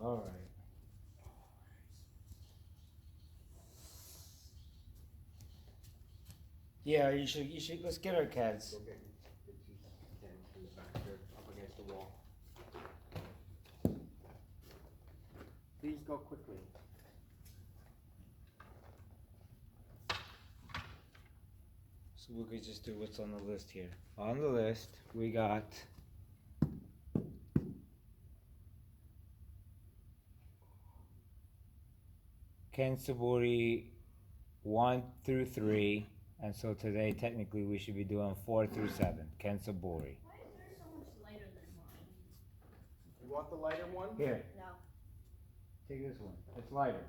All right. Yeah, you should, let's get our cats. Go get you Ken in the back there, up against the wall. Please go quickly. So we could just do what's on the list here. On the list, we got Ken Saburi 1 through 3, and so today technically we should be doing 4 through 7. Ken Saburi. Why is yours so much lighter than mine? You want the lighter one? Here, No. take this one. It's lighter.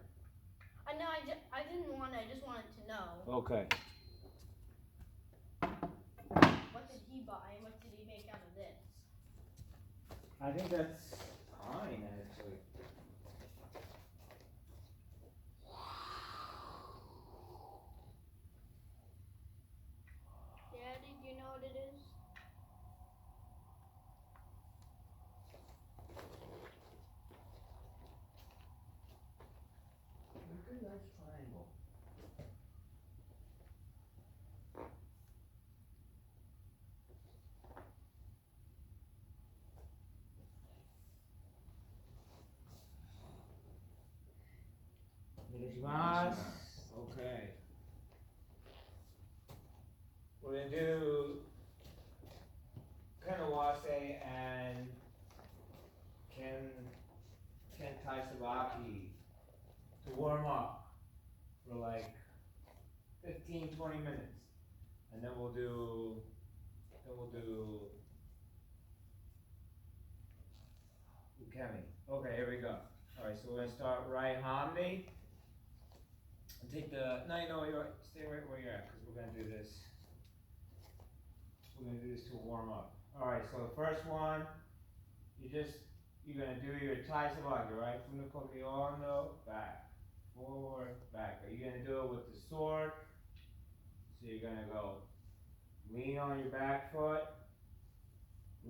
I know, I didn't want it, I just wanted to know. Okay. What did he buy and what did he make out of this? I think that's fine, actually. Daddy, do you know what it is? Look at a nice triangle. Okay. We're gonna do Kanawase and Ken Taisabaki to warm up for like 15-20 minutes. And then we'll do Ukemi. Okay, here we go. Alright, so we're gonna start right Hamni. And take the, no, you know, stay right where you're at, because we're gonna do this. We're gonna do this to warm up. Alright, so the first one, you're gonna do your Tai Sabaki, right? From the Kokiono, back, forward, back. Are you gonna do it with the sword? So you're gonna go, lean on your back foot,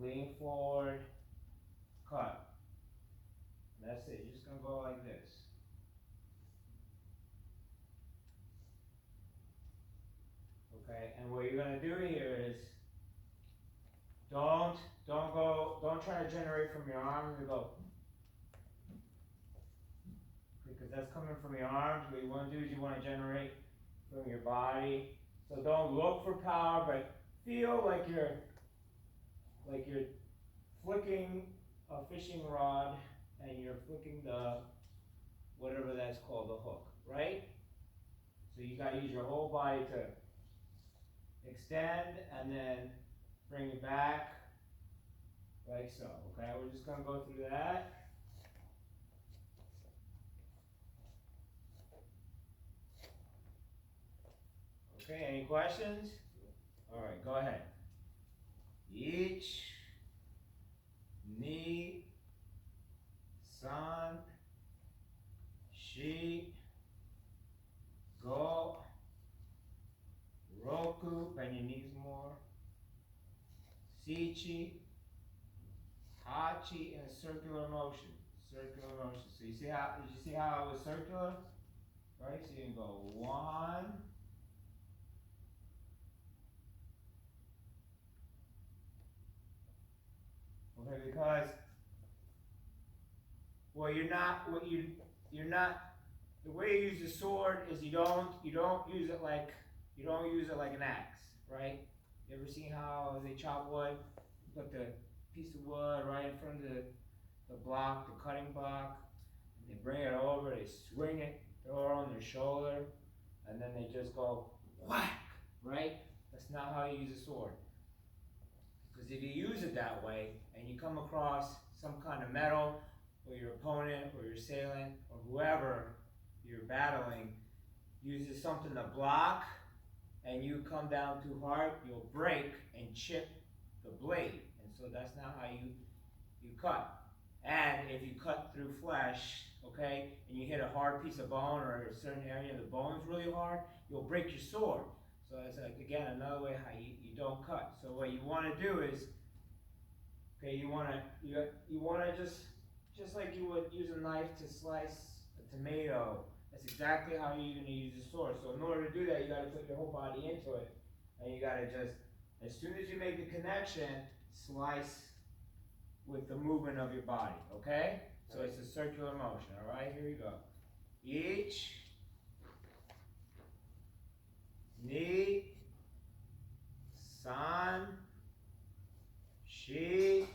lean forward, cut. That's it, you're just gonna go like this. Okay, and what you're gonna do here is, don't try to generate from your arms to go, because that's coming from your arms. What you wanna do is you wanna generate from your body. So don't look for power, but feel like you're flicking a fishing rod and you're flicking the, whatever that's called, the hook, right? So you gotta use your whole body to extend and then bring it back, like so, okay? We're just gonna go through that. Okay, any questions? All right, go ahead. Ich, ni, san, shi, go, roku, bend your knees more, sichi, hachi, in a circular motion. Circular motion. So you see how, did you see how it was circular? Right, so you can go 1, okay, because you're not, the way you use the sword is you don't use it like an axe, right? You ever seen how they chop wood? You put the piece of wood right in front of the block, the cutting block, and they bring it over, they swing it, throw it on their shoulder, and then they just go whack, right? That's not how you use a sword. Because if you use it that way, and you come across some kind of metal, or your opponent, or your assailant, or whoever you're battling uses something to block, and you come down too hard, you'll break and chip the blade. And so that's not how you cut. And if you cut through flesh, okay, and you hit a hard piece of bone or a certain area of the bone's really hard, you'll break your sword. So that's like, again, another way how you don't cut. So what you want to do is, okay, you want to just just like you would use a knife to slice a tomato. That's exactly how you're gonna use the sword. So in order to do that, you gotta put your whole body into it, and you gotta just, as soon as you make the connection, slice with the movement of your body. Okay? So it's a circular motion. All right, here we go. Ich, ni, san, shi,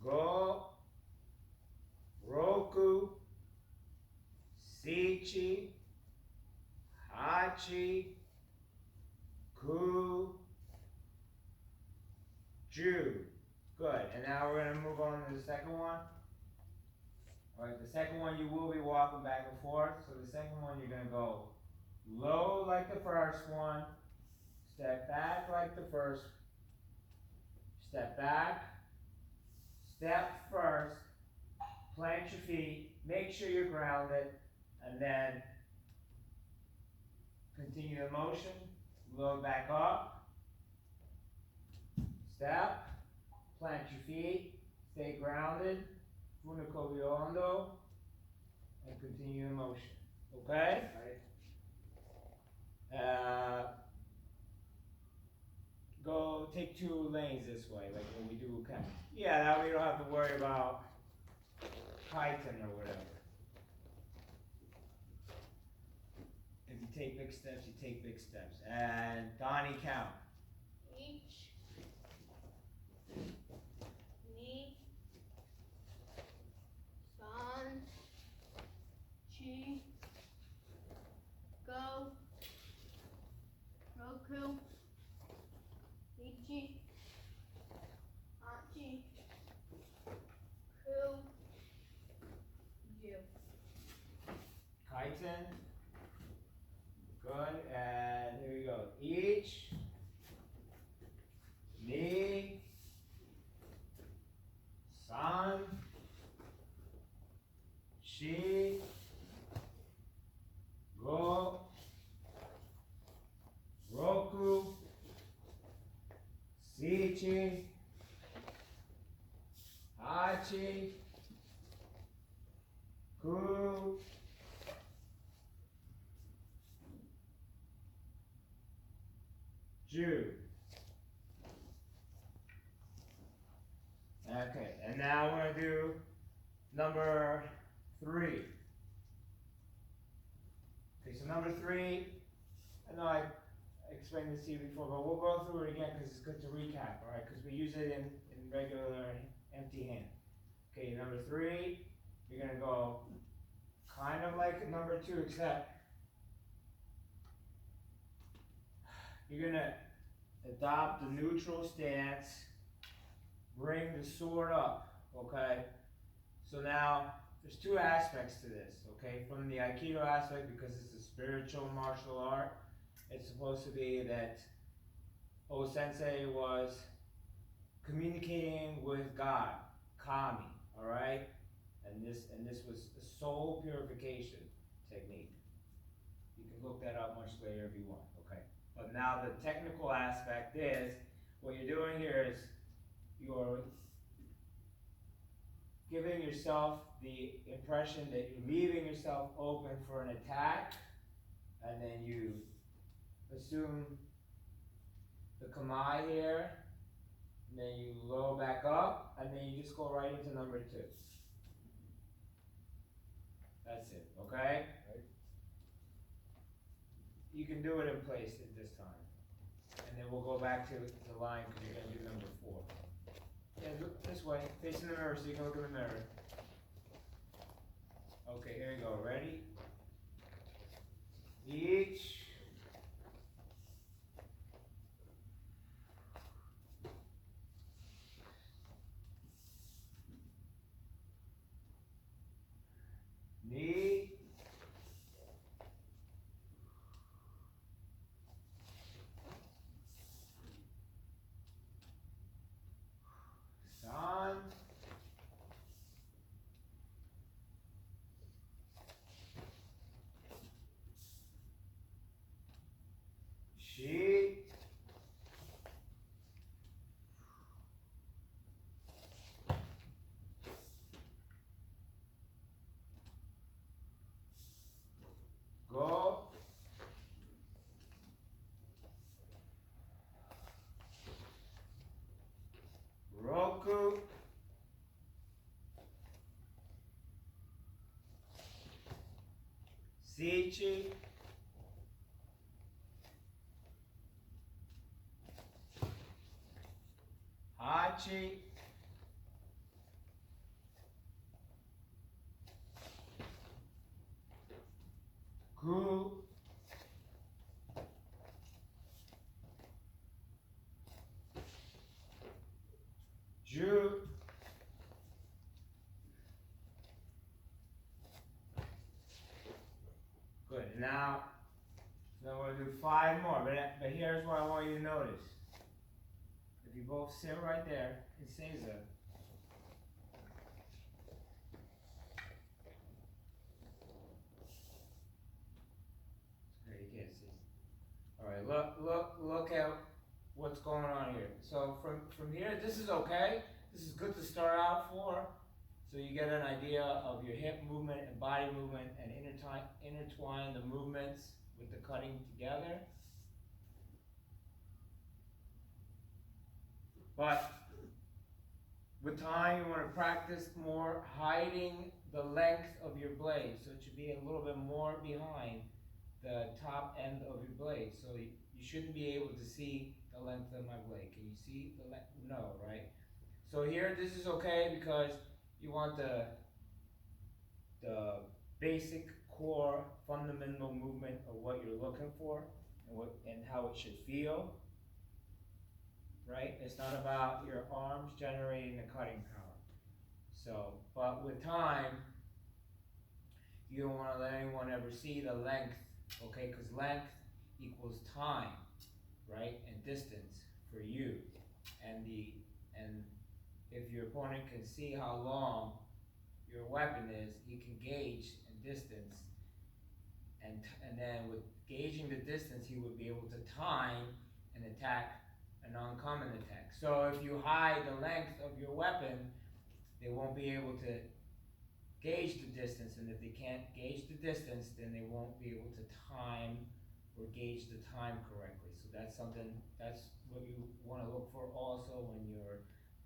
go, roku, sichi, hachi, ku, ju. Good. And now we're going to move on to the second one. Alright, the second one you will be walking back and forth. So the second one you're going to go low like the first one, step back like the first, step back, step first, plant your feet, make sure you're grounded, and then continue the motion, low back up, step, plant your feet, stay grounded, Funiko Biondo, and continue the motion. Okay? Go take 2 lanes this way, like when we do kind. Yeah, that way you don't have to worry about Python or whatever. If you take big steps, you take big steps. And Donnie count. Ich, ni, san, chi, go, roku, ichi, hachi, ku, ju. Kaiten. Good. And here we go. Ich, ni, san, shi, go, roku, sichi, hachi, ku, ju. Okay, and now we're gonna do number 3. Okay, so number 3, I know I explained this to you before, but we'll go through it again because it's good to recap, alright? Because we use it in regular empty hand. Okay, number 3, you're gonna go kind of like number 2, except you're gonna adopt the neutral stance, bring the sword up, okay? So now, there's 2 aspects to this, okay? From the Aikido aspect, because it's a spiritual martial art, it's supposed to be that O-sensei was communicating with God, Kami, alright? And this was a soul purification technique. You can look that up much later if you want, okay? But now the technical aspect is, what you're doing here is, you're giving yourself the impression that you're leaving yourself open for an attack, and then you assume the Kamae here, and then you low back up, and then you just go right into number 2. That's it, okay? You can do it in place at this time. And then we'll go back to the line because you're going to do number 4. Yeah, look this way, facing the mirror so you can look in the mirror. Okay, here you go. Ready? Each. Knee. San. Roku. Sichi. Hachi. Ku. Ju. Good. Now we're going to do 5 more, but here's what I want you to notice. If you both sit right there, it says that. Okay, you can't see. All right, look at what's going on here. So from here, this is okay. This is good to start out for. So you get an idea of your hip movement and body movement and intertwine the movements with the cutting together. But with time, you want to practice more hiding the length of your blade. So it should be a little bit more behind the top end of your blade. So you shouldn't be able to see the length of my blade. Can you see the length? No, right? So here, this is okay because you want the basic core fundamental movement of what you're looking for and how it should feel, right? It's not about your arms generating the cutting power. So, but with time, you don't want to let anyone ever see the length, okay? Because length equals time, right? And distance for you. And if your opponent can see how long your weapon is, he can gauge in distance, and then with gauging the distance, he would be able to time and attack an uncommon attack. So if you hide the length of your weapon, they won't be able to gauge the distance, and if they can't gauge the distance, then they won't be able to time or gauge the time correctly. So that's what you want to look for also when you're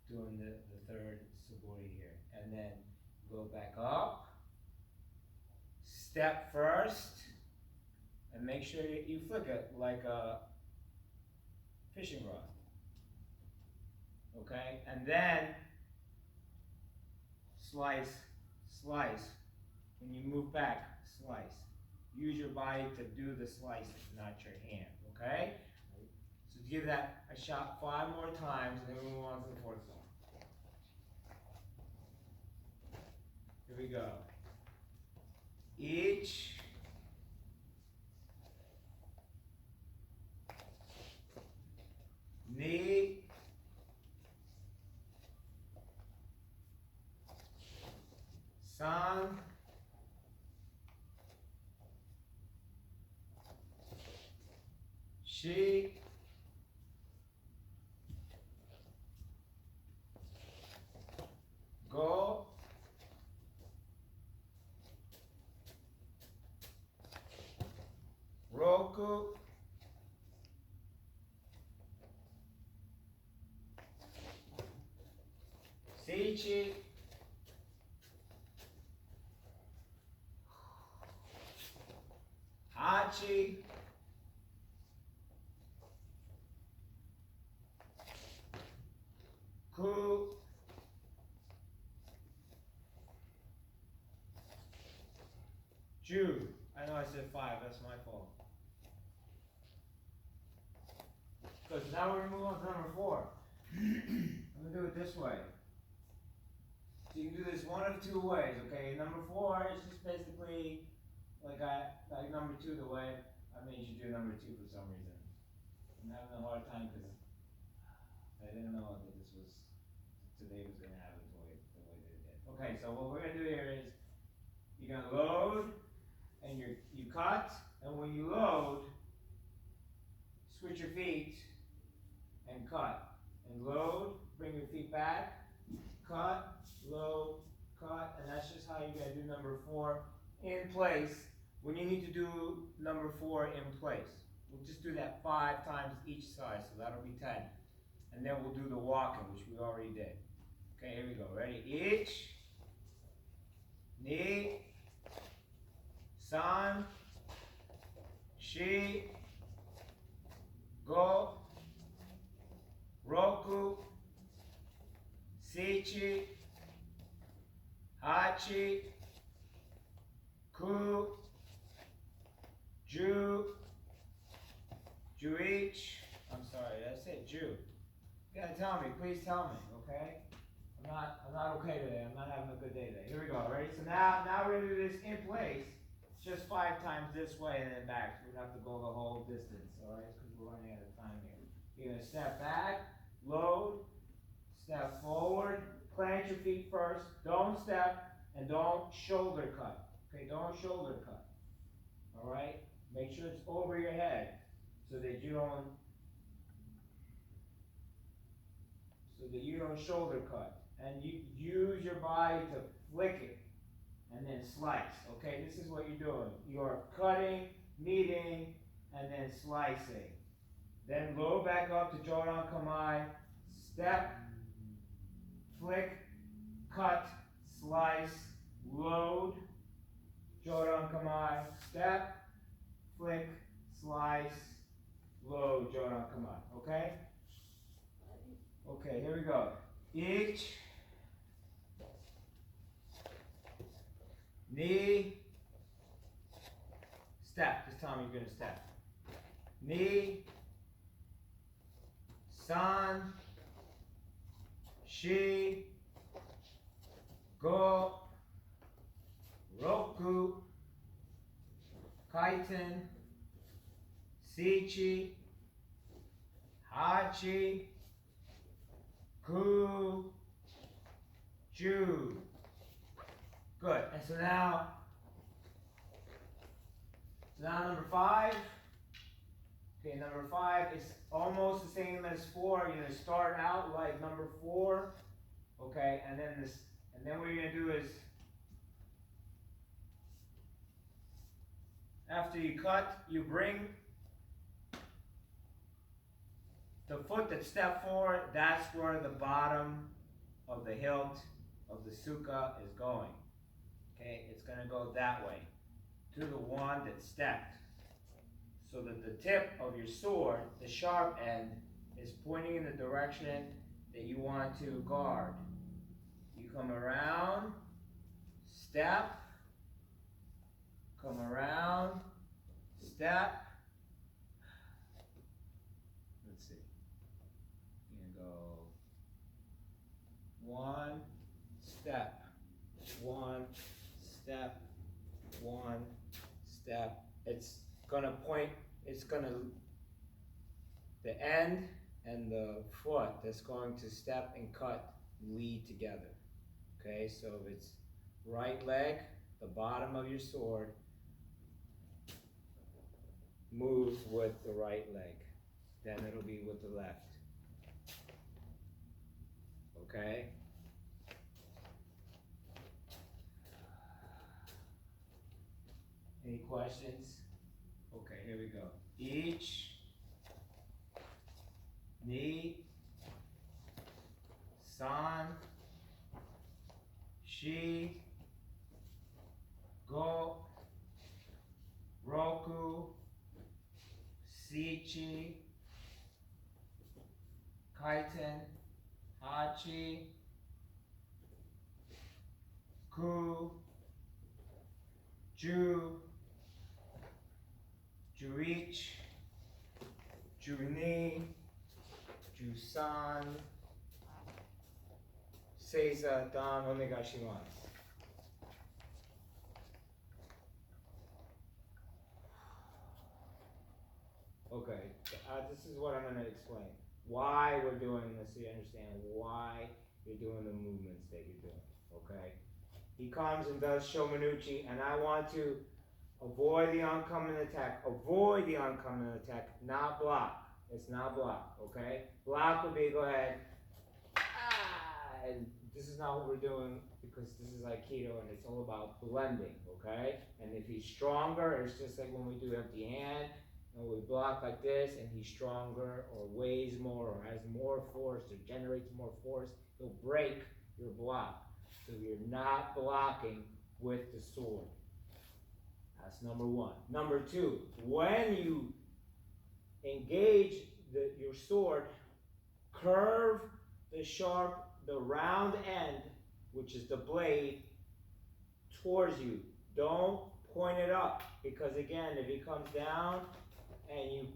doing the third suburi here. And then go back up, step first, and make sure you flick it like a fishing rod. Okay? And then slice. When you move back, slice. Use your body to do the slicing, not your hand. Okay? So give that a shot 5 more times, and then we move on to the 4th song. Here we go. Each. Knee. San. Shi. Go. Roku. Sichi. Hachi. Ku. Ju. I know I said 5, that's my fault. Good, so now we're gonna move on to number 4. I'm gonna do it this way. So you can do this one of 2 ways, okay? Number 4 is just basically like number 2 the way I made you do number 2 for some reason. I'm having a hard time because I didn't know that today was gonna happen the way that it did. Okay, so what we're gonna do here is you're gonna load and you cut, and when you load, switch your feet and cut. And load, bring your feet back, cut, load, cut, and that's just how you gotta do number 4 in place when you need to do number 4 in place. We'll just do that 5 times each side, so that'll be 10. And then we'll do the walking, which we already did. Okay, here we go. Ready? Ich, ni, san, shi, go, roku, sichi, hachi, ku, ju, juich. I'm sorry, I said Jew. You gotta tell me, please tell me, okay? I'm not okay today. I'm not having a good day today. Here we go. Ready? So now we're gonna do this in place. It's just 5 times this way and then back. So we don't have to go the whole distance, all right? Because we're running out of time here. You're gonna step back, load, step forward, plant your feet first. Don't step and don't shoulder cut. Okay, don't shoulder cut. All right? Make sure it's over your head so that you don't shoulder cut. And you use your body to flick it and then slice. Okay, this is what you're doing. You're cutting, kneading, and then slicing. Then load back up to Joran Kamai. Step, flick, cut, slice, load. Joran Kamai. Step, flick, slice, load. Joran Kamai. Okay? Okay, here we go. Ich, ni, step. This time you're gonna step. Ni, san, shi, go, roku, kaiten, sichi, hachi, ku, ju. Good. And so now number 5. Okay, number 5 is almost the same as 4. You're gonna start out like number 4. Okay, and then what you're gonna do is after you cut, you bring the foot that stepped forward, that's where the bottom of the hilt of the sukkah is going. Okay, it's going to go that way to the one that stepped. So that the tip of your sword, the sharp end, is pointing in the direction that you want to guard. You come around, step, come around, step. Let's see. You're going to go 1 step, 1 step, 1 step. It's gonna point, the end and the foot that's going to step and cut lead together. Okay, so if it's right leg, the bottom of your sword moves with the right leg. Then it'll be with the left. Okay? Any questions? Okay, here we go. Ich, ni, san, shi, go, roku, sichi, kaiten, hachi, ku, ju, juich, juni, jusan, seiza, dan, onegashimasu. Okay, this is what I'm going to explain. Why we're doing this, so you understand why you're doing the movements that you're doing, okay? He comes and does Shomanuchi, and I want to avoid the oncoming attack. Avoid the oncoming attack, not block. It's not block, okay? Block would be, go ahead. And this is not what we're doing because this is Aikido and it's all about blending, okay? And if he's stronger, it's just like when we do empty hand and we block like this and he's stronger or weighs more or has more force or generates more force, he'll break you're blocked. So you're not blocking with the sword. That's number one. Number two, when you engage your sword, curve the round end, which is the blade, towards you. Don't point it up, because again, if it comes down and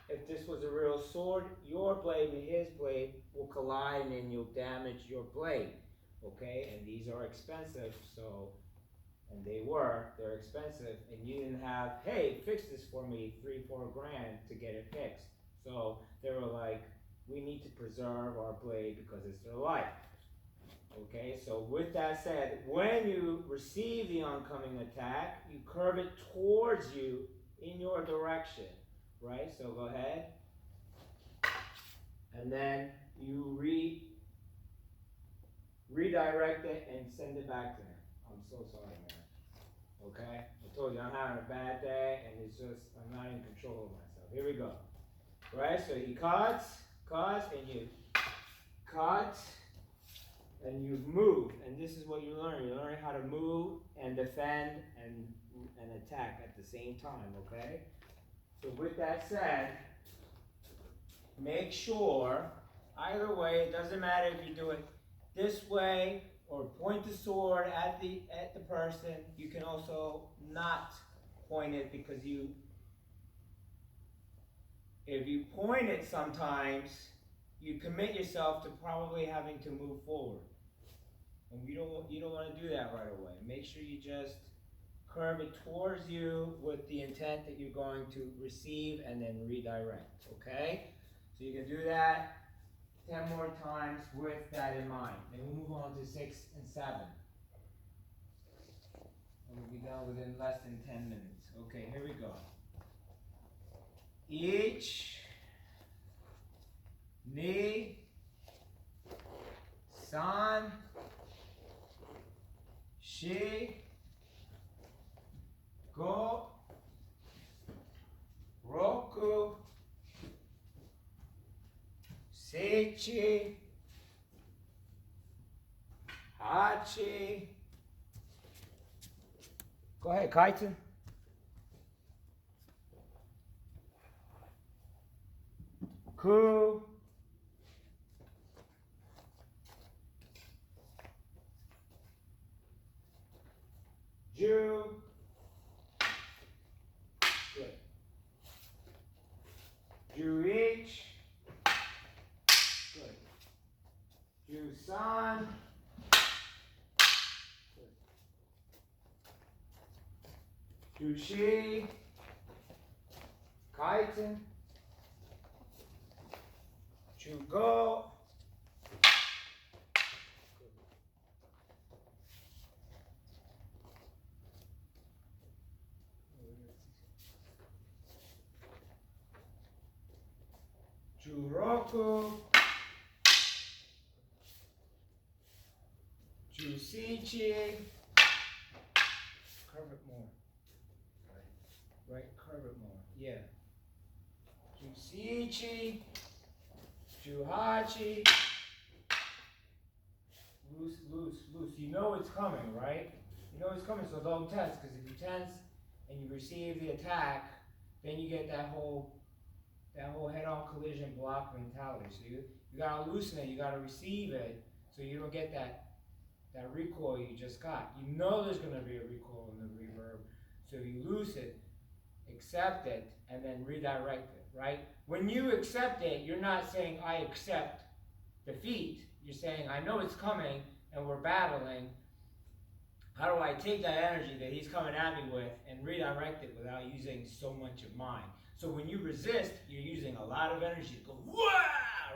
if this was a real sword, your blade and his blade will collide and then you'll damage your blade. Okay, and these are expensive, so, and they're expensive, and you didn't have, hey, fix this for me, $3-4 grand to get it fixed. So they were like, we need to preserve our blade because it's their life. Okay, so with that said, when you receive the oncoming attack, you curve it towards you in your direction, right? So go ahead. And then you redirect it and send it back to him. I'm so sorry, man. Okay? I told you I'm having a bad day and it's just, I'm not in control of myself. Here we go. Right? So he cuts, and you cut, and you move. And this is what you learn. You learn how to move and defend and attack at the same time, okay? So with that said, make sure, either way, it doesn't matter if you do it this way or point the sword at the person. You can also not point it, because if you point it sometimes, you commit yourself to probably having to move forward. And you don't want to do that right away. Make sure you just curve it towards you with the intent that you're going to receive and then redirect, okay? So you can do that 10 more times with that in mind. Then we'll move on to 6 and 7. And we'll be done within less than 10 minutes. Okay, here we go. Ich, ni, san, shi, go, roku, seichi, hachi. Go ahead, Kaiten. Ku, Ju, good. Ju-ich, good. Ju-san, good. Ju-shi, Kaiten, Ju-go, Juroku, Jusichi, curve it more. Right, curve it more. Yeah. Jusichi, Juhachi. Loose, loose, loose. You know it's coming, right? You know it's coming, so don't tense, because if you tense and you receive the attack, then you get that whole head-on collision block mentality. So you gotta loosen it, you gotta receive it, so you don't get that recoil you just got. You know there's gonna be a recoil in the reverb, so you loose it, accept it, and then redirect it, right? When you accept it, you're not saying, I accept defeat. You're saying, I know it's coming, and we're battling. How do I take that energy that he's coming at me with and redirect it without using so much of mine? So when you resist, you're using a lot of energy to go, wah,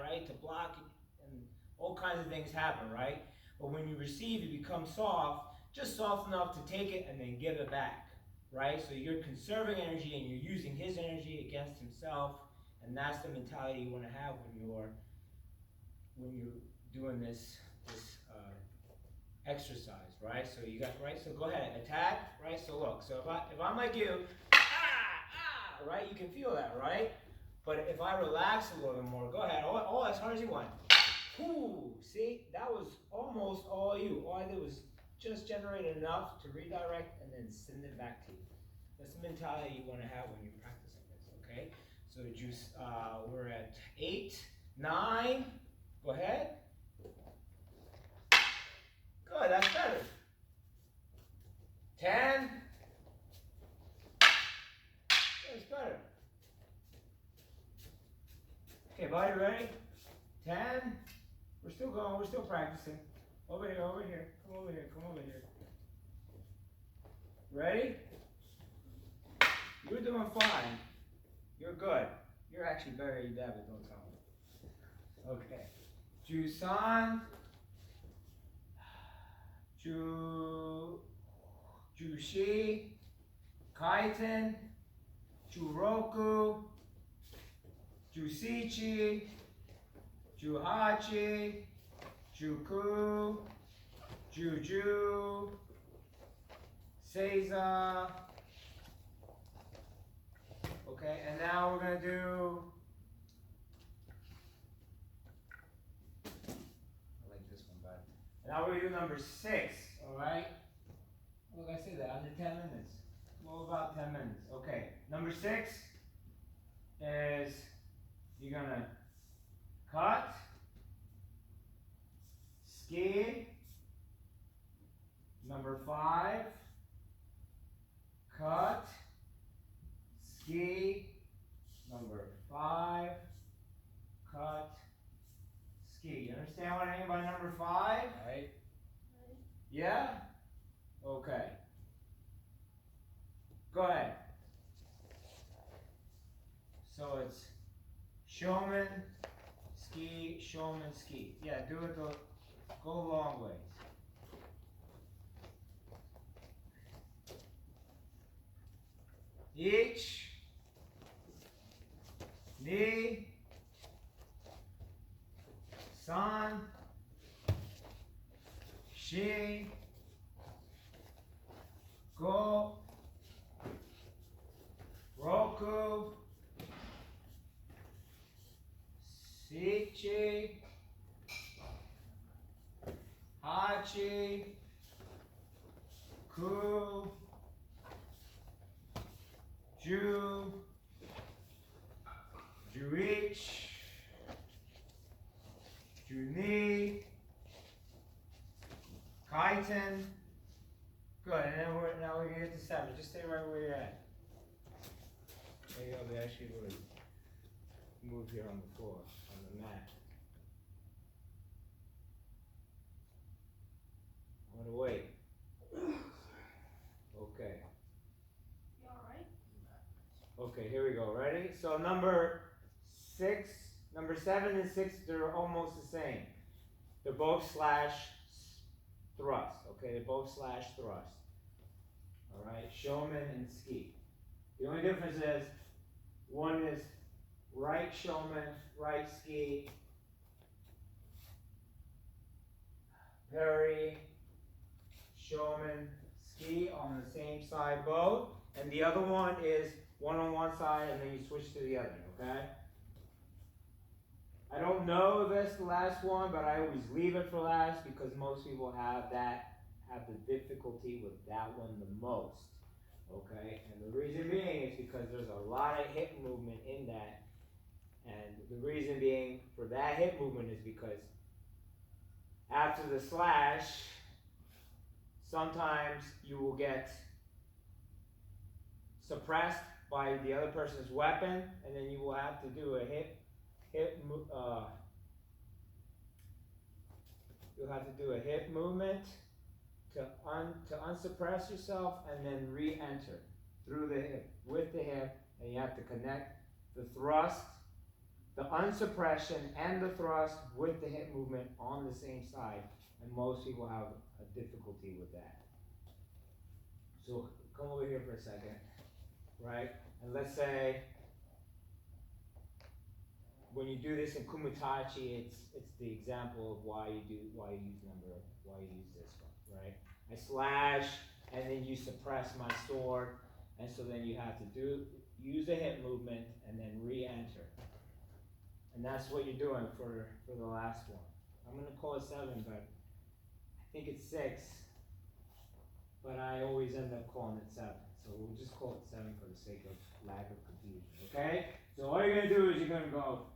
right, to block it, and all kinds of things happen, right? But when you receive, you become soft, just soft enough to take it and then give it back, right? So you're conserving energy and you're using his energy against himself, and that's the mentality you want to have when you're doing this exercise, right? So you got, right? So go ahead, attack, right? So look, so if I'm like you, right? You can feel that, right? But if I relax a little bit more, go ahead, all as hard as you want. Ooh, see, that was almost all you. All I did was just generate enough to redirect and then send it back to you. That's the mentality you want to have when you're practicing this, okay? So juice, we're at 8, 9. Go ahead. Good, that's better. 10. That's better. Okay, buddy, ready? 10. We're still going, we're still practicing. Over here, over here. Come over here, come over here. Ready? You're doing fine. You're good. You're actually very bad, but don't tell me. Okay. Jusan. Jushi. Kaiten. Juroku. Jusichi. Juhachi. Juku. Juju. Seiza. Okay, and now we're gonna do. I like this one better. And now we're gonna do number 6. All right. Look, I said that under 10 minutes. Well, about 10 minutes. Okay. Number 6 is you're gonna cut, ski. Number 5. Cut, ski. Number 5. Cut, ski. You understand what I mean by number 5? Right. Yeah? Okay. Go ahead. So it's showman, ski, showman, ski. Yeah, do it go a long ways. Ich, ni, san, shi, go, roku, sichi, hachi, ku, Ju, Juich, Juni, Kaiten. Good, and then now we're gonna get to 7. Just stay right where you're at. There you go, they actually would move here on the floor, on the mat. I'm gonna wait. Okay. You alright? Okay, here we go. Ready? So number 7 and 6, they're almost the same. They're both slash thrust. Okay, they're both slash thrust. All right, showman and ski. The only difference is one is right showman, right ski. Parry, showman, ski on the same side both. And the other one is one on one side and then you switch to the other, okay? I don't know if it's the last one, but I always leave it for last because most people have the difficulty with that one the most, okay? And the reason being is because there's a lot of hip movement in that. And the reason being for that hip movement is because after the slash, sometimes you will get suppressed by the other person's weapon, and then you will have to do a you'll have to do a hip movement to unsuppress yourself, and then re-enter through the hip with the hip, and you have to connect the thrust, the unsuppression, and the thrust with the hip movement on the same side, and most people have a difficulty with that. So come over here for a second. Right? And let's say when you do this in kumitachi, it's the example of why you use this one, right? I slash and then you suppress my sword, and so then you have to use a hip movement and then re-enter. And that's what you're doing for the last one. I'm gonna call it 7, but I think it's 6. But I always end up calling it 7. So we'll just call it 7 for the sake of lack of confusion, okay? So all you're gonna do is you're gonna go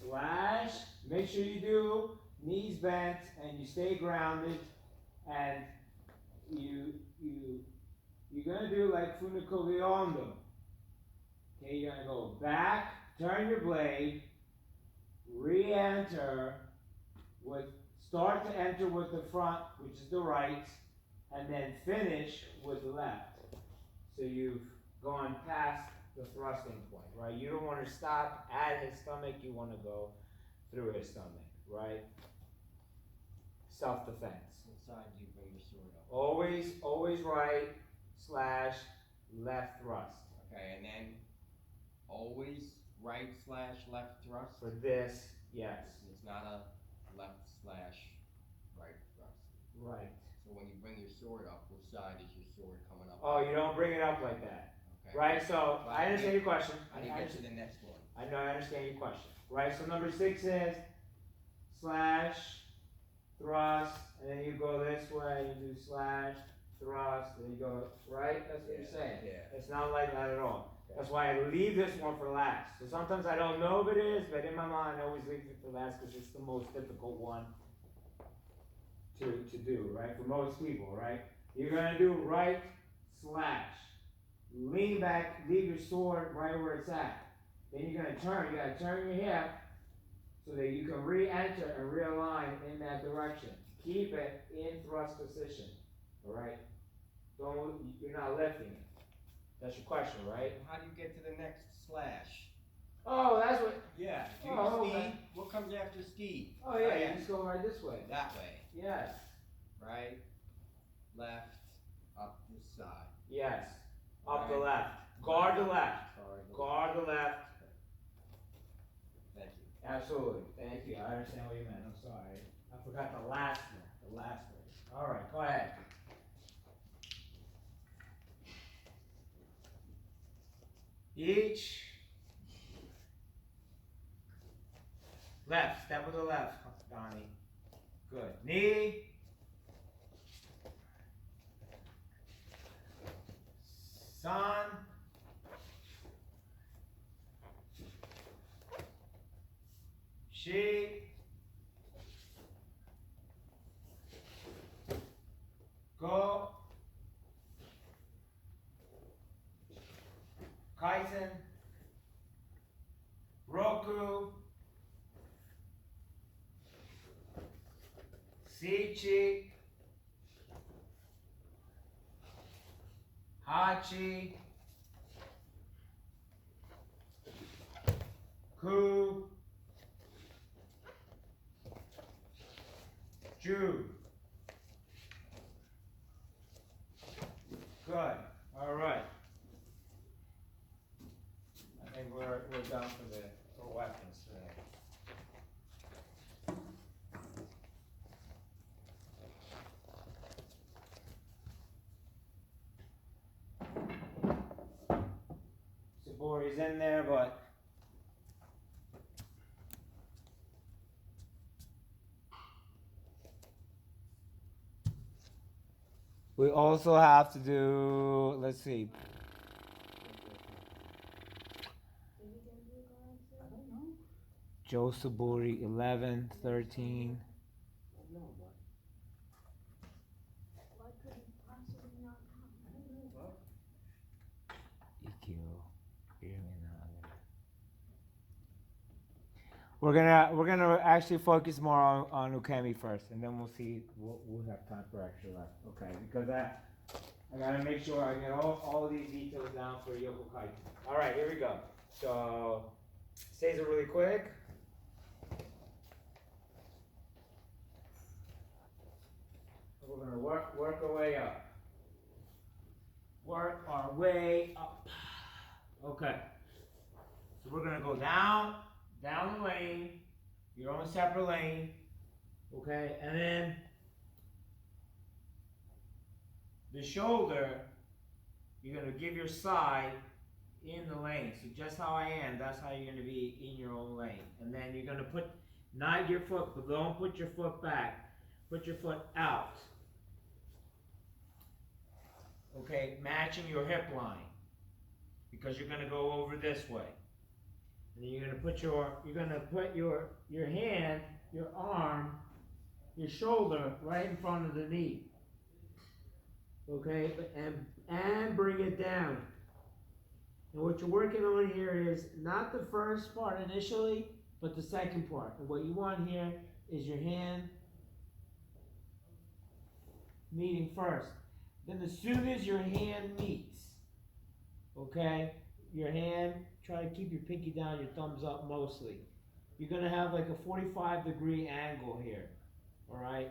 slash, make sure you do knees bent and you stay grounded, and you're gonna do like funicogliondo. Okay, you're gonna go back, turn your blade, re-enter start to enter with the front, which is the right, and then finish with the left. So you've gone past the thrusting point, right? You don't want to stop at his stomach, you want to go through his stomach, right? Self-defense. What side do you bring your sword up? Always right / left thrust. Okay, and then always right / left thrust? For this, yes. It's not a left / right thrust. Right. So when you bring your sword up, which side is your sword coming up? Oh, you don't bring it up like that. Okay. Right, so But I understand your question. How do you get to the next one? I know, I understand your question. Right, so number 6 is slash, thrust, and then you go this way, you do slash, thrust, and you go, right? That's what you're saying. Yeah. It's not like that at all. That's why I leave this one for last. So sometimes I don't know if it is, but in my mind I always leave it for last because it's the most difficult one to do, right? For most people, right? You're gonna do right slash. Lean back, leave your sword right where it's at. Then you're gonna turn, you gotta turn your hip so that you can re-enter and realign in that direction. Keep it in thrust position, alright? You're not lifting it. That's your question, right? How do you get to the next slash? Oh, that's what, Yeah, do Oh, ski. okay. What comes after ski? oh yeah, you just go right this way. That way. Yes, Right, left, up this side. yes, up the Right. left. Guard the left, Sorry. guard the left. Thank you. Absolutely, thank you, I understand what you meant, I'm sorry. I forgot the last one, Alright, go ahead. Each left, step with the left, Donnie. Good. Knee. San. Shi. Go. Kaisen. Roku. Sichi. Hachi. Ku. Ju. Good. All right. I think we're done for weapons today. Sabori's in there, but we also have to do, let's see. Joe Sabori, 11, 13. No, but Why could he possibly not come? EQ. We're gonna actually focus more on Ukemi first, and then we'll see. We'll have time for extra left. Okay, because I gotta make sure I get all of these details down for Yoko Kaiten. All right, here we go. So, says it really quick. We're gonna work our way up. Work our way up. Okay. So we're gonna go down the lane, your own separate lane. Okay, and then the shoulder, you're gonna give your side in the lane. So just how I am, that's how you're gonna be in your own lane. And then you're gonna put not your foot, but don't put your foot back. Put your foot out. Okay, matching your hip line. Because you're gonna go over this way. And then you're gonna put your hand, your arm, your shoulder right in front of the knee. Okay, and bring it down. And what you're working on here is not the first part initially, but the second part. And what you want here is your hand meeting first. Then as soon as your hand meets, okay, your hand, try to keep your pinky down, your thumbs up mostly. You're gonna have like a 45-degree angle here, all right?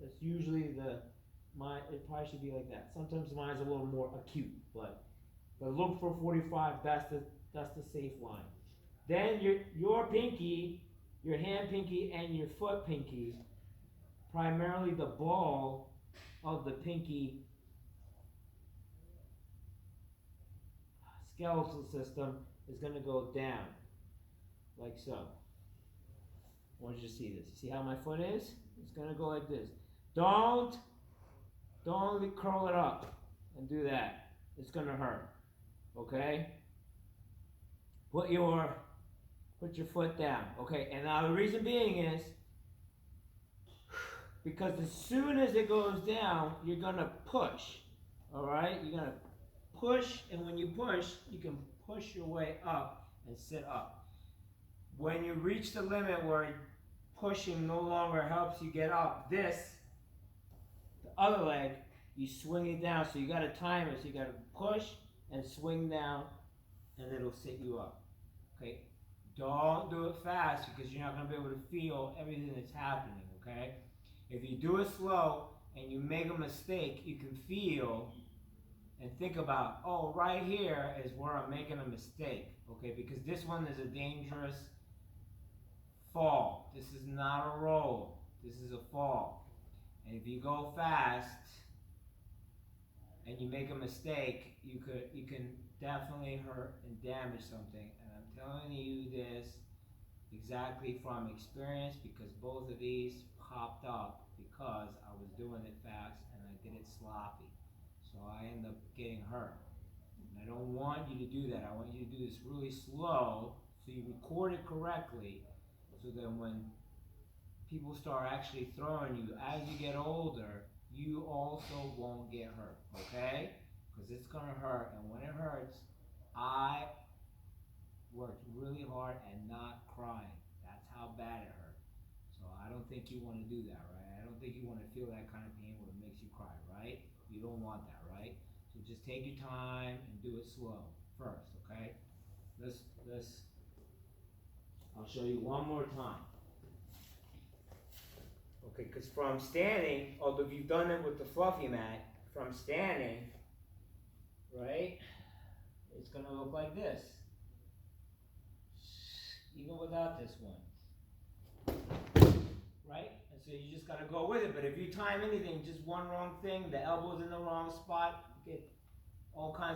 That's usually it probably should be like that. Sometimes mine's a little more acute, but look for 45, that's the safe line. Then your pinky, your hand pinky and your foot pinky, primarily the ball of the pinky skeletal system is going to go down, like so. I want you to see this. See how my foot is? It's going to go like this. Don't curl it up and do that. It's going to hurt. Okay? Put your foot down. Okay, and now the reason being is because as soon as it goes down, you're going to push. Alright? You're going to push, and when you push, you can push your way up and sit up. When you reach the limit where pushing no longer helps you get up, the other leg, you swing it down. So you got to time it. So you got to push and swing down, and it'll sit you up. Okay? Don't do it fast because you're not going to be able to feel everything that's happening. Okay? If you do it slow and you make a mistake, you can feel and think about, oh, right here is where I'm making a mistake. Okay? Because this one is a dangerous fall. This is not a roll. This is a fall. And if you go fast and you make a mistake, you can definitely hurt and damage something. And I'm telling you this exactly from experience because both of these popped up because I was doing it fast and I did it sloppy. So I end up getting hurt. And I don't want you to do that. I want you to do this really slow so you record it correctly so that when people start actually throwing you as you get older, you also won't get hurt, okay? Because it's going to hurt, and when it hurts, I worked really hard and not crying. That's how bad it hurt. So I don't think you want to do that, right? I don't think you want to feel that kind of pain where it makes you cry, right? You don't want that, right? So just take your time and do it slow first, okay? I'll show you one more time. Okay, because from standing, although you've done it with the fluffy mat, from standing, right, it's going to look like this. Even without this one. Right? And so you just got to go with it. But if you time anything, just one wrong thing, the elbow's in the wrong spot, you get all kinds of